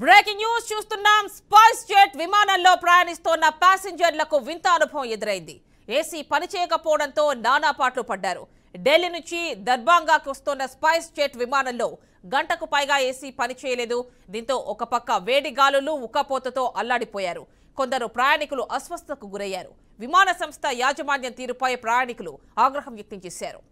Breaking news చూస్తున్నాం. Spice jet విమానంలో ప్రయాణిస్తున్న ప్యాసింజర్లకు వింత అనుభవం ఎదురైంది. ఏసీ పనిచేయకపోవడంతో నానా పాటలు పడ్డారు. ఢిల్లీ నుంచి దర్భంగాకు వస్తున్న స్పైస్ జెట్ విమానంలో గంటకు పైగా ఏసీ పనిచేయలేదు. దీంతో ఒక పక్క వేడి గాలులు ఉక్కపోతతో అల్లాడిపోయారు. కొందరు ప్రయాణికులు అస్వస్థతకు గురయ్యారు. విమాన సంస్థ యాజమాన్యం తీరుపై ప్రయాణికులు ఆగ్రహం వ్యక్తం చేశారు.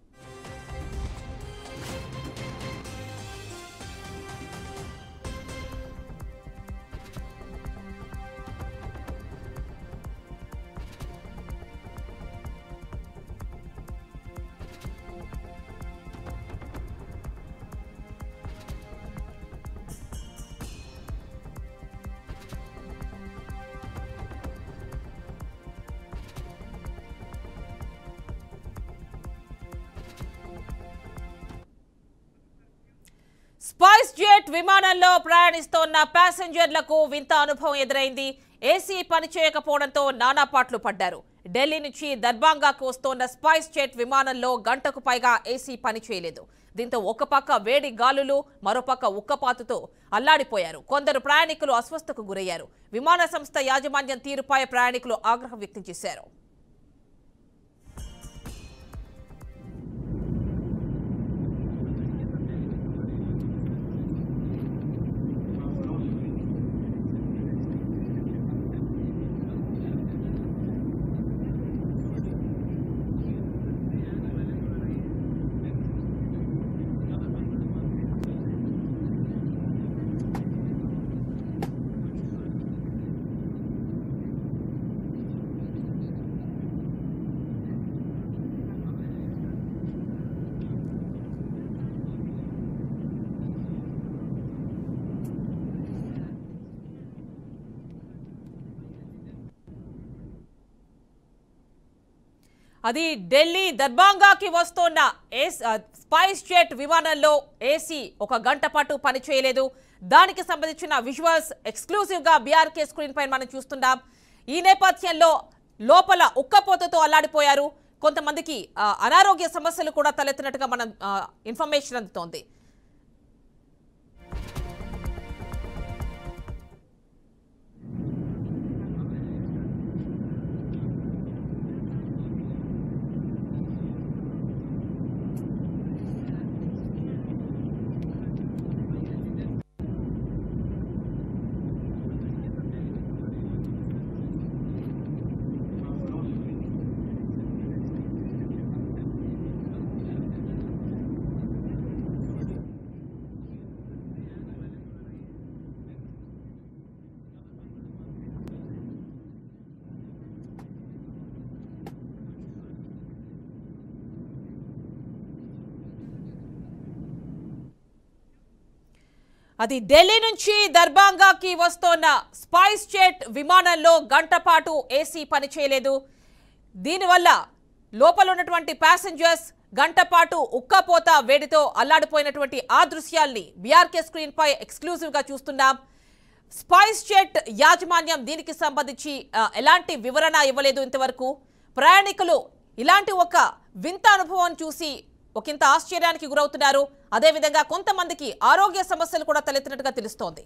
స్పైస్ జెట్ విమానంలో ప్రయాణిస్తున్న ప్యాసింజర్లకు వింత అనుభవం ఎదురైంది. ఏసీ పనిచేయకపోవడంతో నానా పాటలు పడ్డారు. ఢిల్లీ నుంచి దర్భంగాకు వస్తున్న స్పైస్ జెట్ విమానంలో గంటకు పైగా ఏసీ పనిచేయలేదు. దీంతో ఒక పక్క వేడి గాలులు, మరోపక్క ఉక్కపాతుతో అల్లాడిపోయారు. కొందరు ప్రయాణికులు అస్వస్థతకు గురయ్యారు. విమాన సంస్థ యాజమాన్యం తీరుపై ప్రయాణికులు ఆగ్రహం వ్యక్తం చేశారు. అది ఢిల్లీ దర్భంగాకి వస్తున్న స్పైస్ జెట్ విమానంలో ఏసీ ఒక గంట పాటు పనిచేయలేదు. దానికి సంబంధించిన విజువల్స్ ఎక్స్క్లూజివ్ గా బీఆర్కే స్క్రీన్ పైన మనం చూస్తున్నాం. ఈ నేపథ్యంలో లోపల ఉక్కపోతతో అల్లాడిపోయారు. కొంతమందికి అనారోగ్య సమస్యలు కూడా తలెత్తినట్టుగా మనం ఇన్ఫర్మేషన్ అందుతోంది. అది ఢిల్లీ నుంచి దర్భంగాకి వస్తున్న స్పైస్ జెట్ విమానంలో గంట పాటు ఏసీ పనిచేయలేదు. దీనివల్ల లోపల ఉన్నటువంటి ప్యాసింజర్స్ గంట పాటు ఉక్కపోత వేడితో అల్లాడిపోయినటువంటి ఆ దృశ్యాల్ని బీఆర్కే స్క్రీన్ పై ఎక్స్క్లూజివ్ గా చూస్తున్నాం. స్పైస్ జెట్ యాజమాన్యం దీనికి సంబంధించి ఎలాంటి వివరణ ఇవ్వలేదు ఇంతవరకు. ప్రయాణికులు ఇలాంటి ఒక వింత అనుభవం చూసి ఒకంత ఆశ్చర్యానికి గురవుతున్నారు. అదేవిధంగా కొంతమందికి ఆరోగ్య సమస్యలు కూడా తలెత్తినట్టుగా తెలుస్తోంది.